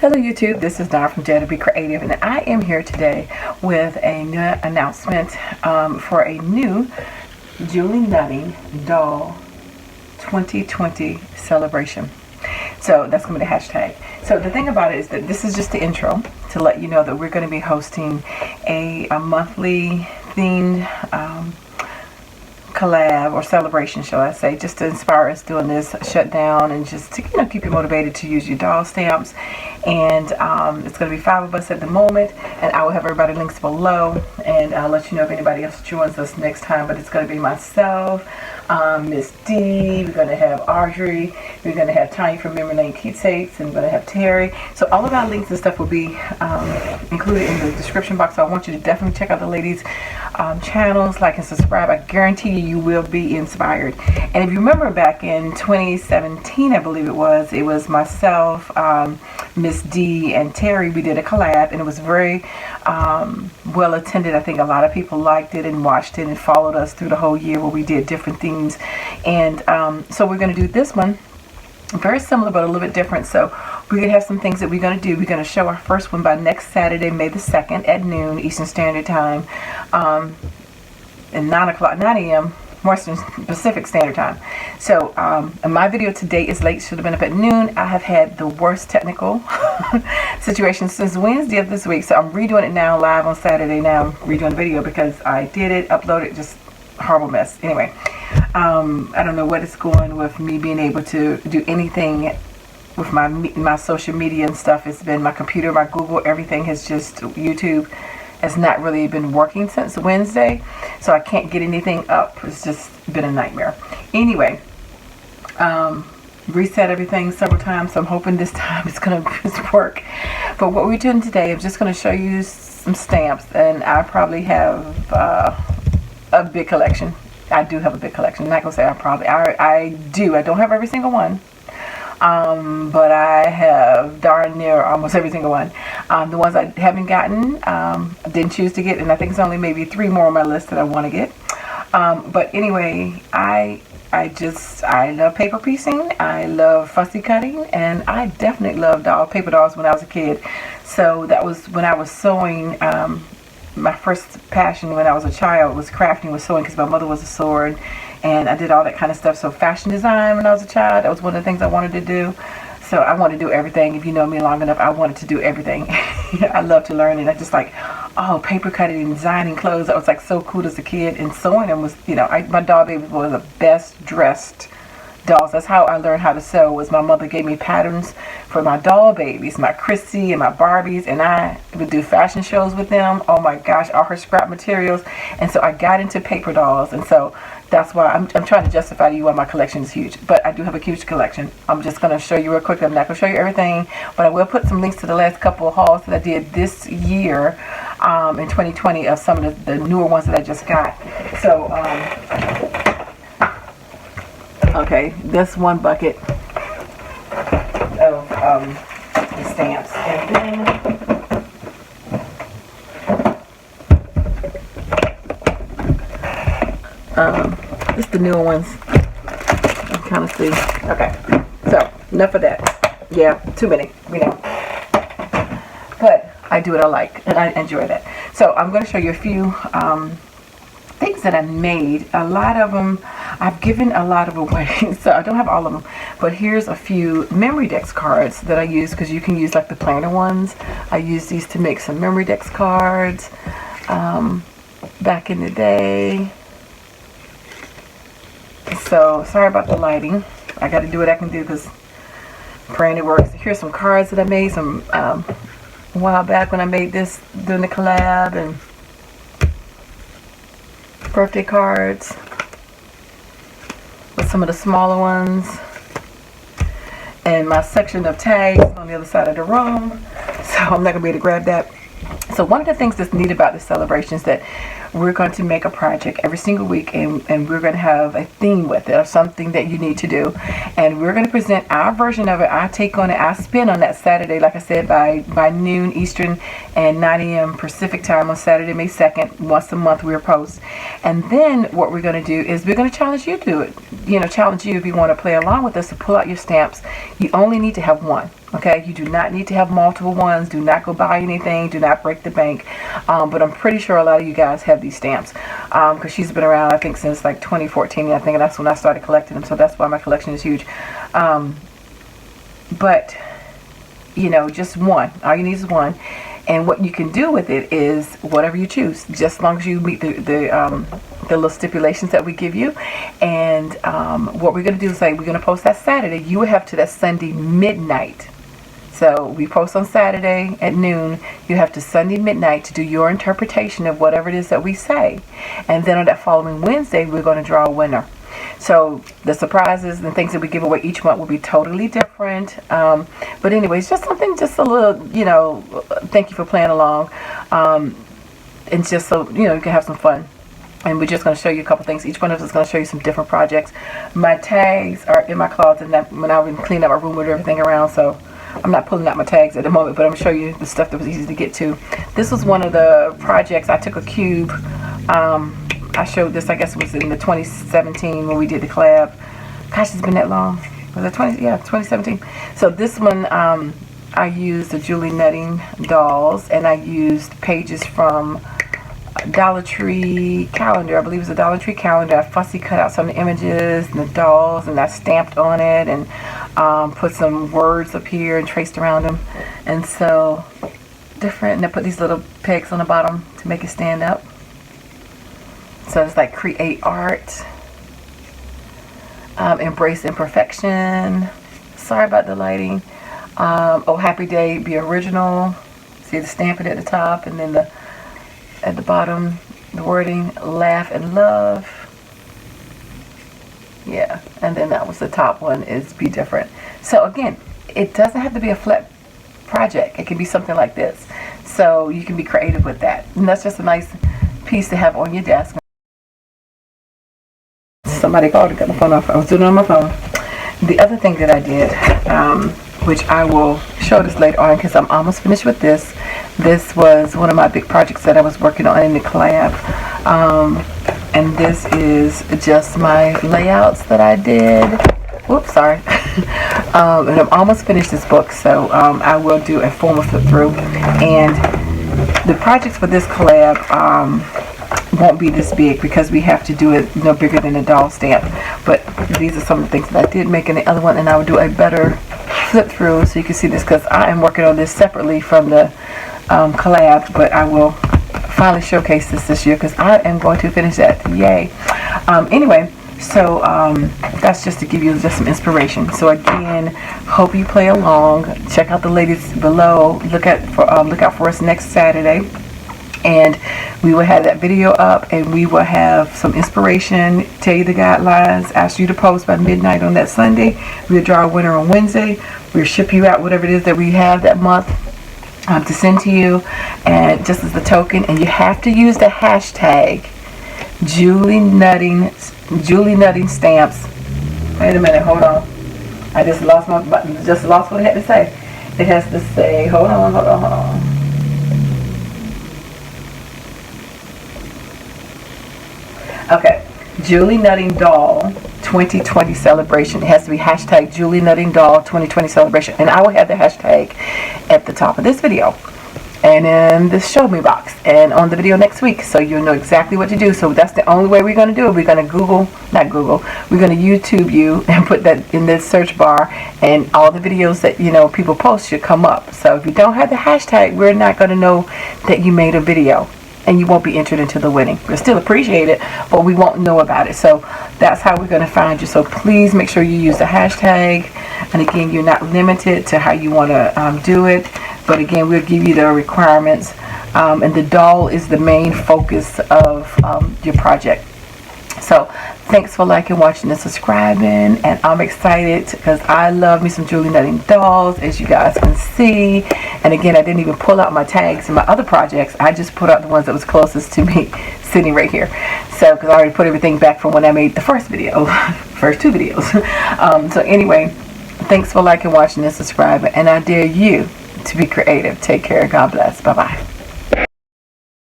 Hello YouTube, this is Dar from DaretoBeCreative, and I am here today with an announcement for a new Julie Nutting Doll 2020 celebration. So that's going to be the hashtag. So the thing about it is that this is just the intro to let you know that we're going to be hosting a monthly themed collab or celebration, shall I say, just to inspire us during this shutdown and just to keep you motivated to use your doll stamps. And it's going to be 5 of us at the moment, and I will have everybody links below, and I'll let you know if anybody else joins us next time. But it's going to be myself, Miss D, we're going to have Audrey, we're going to have Tanya from Memory Lane Keepsakes, and we're going to have Terry. So all of our links and stuff will be included in the description box. So I want you to definitely check out the ladies' channels, like and subscribe. I guarantee you will be inspired. And if you remember back in 2017, I believe it was myself, Miss D, and Terry. We did a collab, and it was very well attended. I think a lot of people liked it and watched it and followed us through the whole year where we did different themes. And so we're going to do this one very similar but a little bit different. So we're going to have some things that we're going to do. We're going to show our first one by next Saturday, May the 2nd at noon Eastern Standard Time, and 9 a.m. Western Pacific Standard Time. So and my video today is late, should have been up at noon. I have had the worst technical situation since Wednesday of this week, so I'm redoing it now live on Saturday. Now I'm redoing the video because I did it, uploaded, just horrible mess. Anyway, I don't know what is going with me being able to do anything with my social media and stuff. It's been my computer, my Google, everything has just, YouTube has not really been working since Wednesday, so I can't get anything up. It's just been a nightmare. Anyway, reset everything several times, so I'm hoping this time it's going to work. But what we're doing today, I'm just going to show you some stamps, and I probably have a big collection. I do have a big collection. I'm not going to say I do. I don't have every single one. But I have darn near almost every single one. The ones I haven't gotten, didn't choose to get, and I think it's only maybe 3 more on my list that I want to get. But anyway, I love paper piecing, I love fussy cutting, and I definitely loved paper dolls when I was a kid. So that was when I was sewing. My first passion when I was a child was crafting, was sewing, because my mother was a sewer, and I did all that kind of stuff. So fashion design when I was a child, that was one of the things I wanted to do. So I wanted to do everything. If you know me long enough, I wanted to do everything. I love to learn, and I just like, paper cutting and designing clothes. That was like so cool as a kid, and sewing them was, my doll baby was the best dressed dolls. That's how I learned how to sew, was my mother gave me patterns for my doll babies, my Chrissy and my Barbies, and I would do fashion shows with them. Oh my gosh, all her scrap materials. And so I got into paper dolls, and so that's why I'm trying to justify to you why my collection is huge. But I do have a huge collection. I'm just going to show you real quick. I'm not going to show you everything, but I will put some links to the last couple of hauls that I did this year in 2020 of some of the newer ones that I just got. So okay, this one bucket of stamps, and then just the newer ones. I'm kind of see. Okay, so enough of that. Yeah, too many, but I do what I like, and I enjoy that. So I'm going to show you a few things that I made. A lot of them, I've given a lot of away, so I don't have all of them, but here's a few memory dex cards that I use, because you can use like the planner ones. I use these to make some memory dex cards back in the day. So sorry about the lighting. I got to do what I can do, because praying it works. Here's some cards that I made some a while back when I made this during the collab, and birthday cards with some of the smaller ones, and my section of tags on the other side of the room, so I'm not gonna be able to grab that. So one of the things that's neat about this celebration is that we're going to make a project every single week, and we're going to have a theme with it, or something that you need to do, and we're going to present our version of it, our take on it, our spin on that Saturday, like I said, by noon Eastern and 9 a.m. Pacific time on Saturday, May 2nd. Once a month we'll post. And then what we're going to do is we're going to challenge you to it. Challenge you if you want to play along with us to pull out your stamps. You only need to have one. Okay, you do not need to have multiple ones. Do not go buy anything. Do not break the bank. But I'm pretty sure a lot of you guys have these stamps, because she's been around, I think, since like 2014. I think that's when I started collecting them. So that's why my collection is huge. But you know, just one. All you need is one. And what you can do with it is whatever you choose, just as long as you meet the little stipulations that we give you. And what we're going to do is, like, we're going to post that Saturday. You will have to that Sunday midnight. So we post on Saturday at noon. You have to Sunday midnight to do your interpretation of whatever it is that we say. And then on that following Wednesday, we're going to draw a winner. So the surprises and things that we give away each month will be totally different. But anyways, just something, just a little, you know, thank you for playing along. And just so, you know, you can have some fun. And we're just going to show you a couple things. Each one of us is going to show you some different projects. My tags are in my closet when I was cleaning up my room with everything around. So I'm not pulling out my tags at the moment, but I'm going to show you the stuff that was easy to get to. This was one of the projects. I took a cube. I showed this, I guess it was in the 2017 when we did the collab. Gosh, it's been that long. Was it 2017? So this one, I used the Julie Nutting dolls, and I used pages from Dollar Tree calendar. I believe it was a Dollar Tree calendar. I fussy cut out some of the images and the dolls, and I stamped on it, and put some words up here and traced around them. And so different, and I put these little pegs on the bottom to make it stand up. So it's like create art, embrace imperfection. Sorry about the lighting. Oh, happy day, be original. See the stamping at the top, and then at the bottom, the wording, laugh and love. Yeah, and then that was the top one, is be different. So again, it doesn't have to be a flat project. It can be something like this. So you can be creative with that. And that's just a nice piece to have on your desk. Somebody called and got my phone off. I was doing it on my phone. The other thing that I did, which I will show this later on because I'm almost finished with this. This was one of my big projects that I was working on in the collab. And this is just my layouts that I did. Whoops, sorry. And I'm almost finished this book, so I will do a formal flip through. And the projects for this collab won't be this big because we have to do it no bigger than a doll stamp. But these are some of the things that I did make in the other one, and I will do a better flip through so you can see this, because I am working on this separately from the collab, but I will finally showcase this year because I am going to finish that. Yay. Anyway, so that's just to give you just some inspiration. So again, hope you play along. Check out the ladies below. Look out for us next Saturday. And we will have that video up, and we will have some inspiration, tell you the guidelines, ask you to post by midnight on that Sunday. We'll draw a winner on Wednesday. We'll ship you out whatever it is that we have that month to send to you, and just as a token. And you have to use the hashtag Julie Nutting Stamps. Wait a minute, hold on. I just lost what I had to say. It has to say, hold on. Okay, Julie Nutting Doll 2020 celebration. It has to be hashtag Julie Nutting Doll 2020 celebration, and I will have the hashtag at the top of this video and in the show me box and on the video next week, so you'll know exactly what to do. So that's the only way we're going to do it. We're going to we're going to YouTube you and put that in the search bar, and all the videos that people post should come up. So if you don't have the hashtag, we're not going to know that you made a video, and you won't be entered into the winning. We'll still appreciate it, but we won't know about it. So that's how we're going to find you. So please make sure you use the hashtag. And again, you're not limited to how you want to do it. But again, we'll give you the requirements. And the doll is the main focus of your project. So thanks for liking, watching, and subscribing. And I'm excited because I love me some Julie Nutting dolls, as you guys can see. And again, I didn't even pull out my tags in my other projects. I just put out the ones that was closest to me sitting right here. So, because I already put everything back from when I made the first video, first two videos. So anyway, thanks for liking, watching, and subscribing. And I dare you to be creative. Take care. God bless. Bye-bye.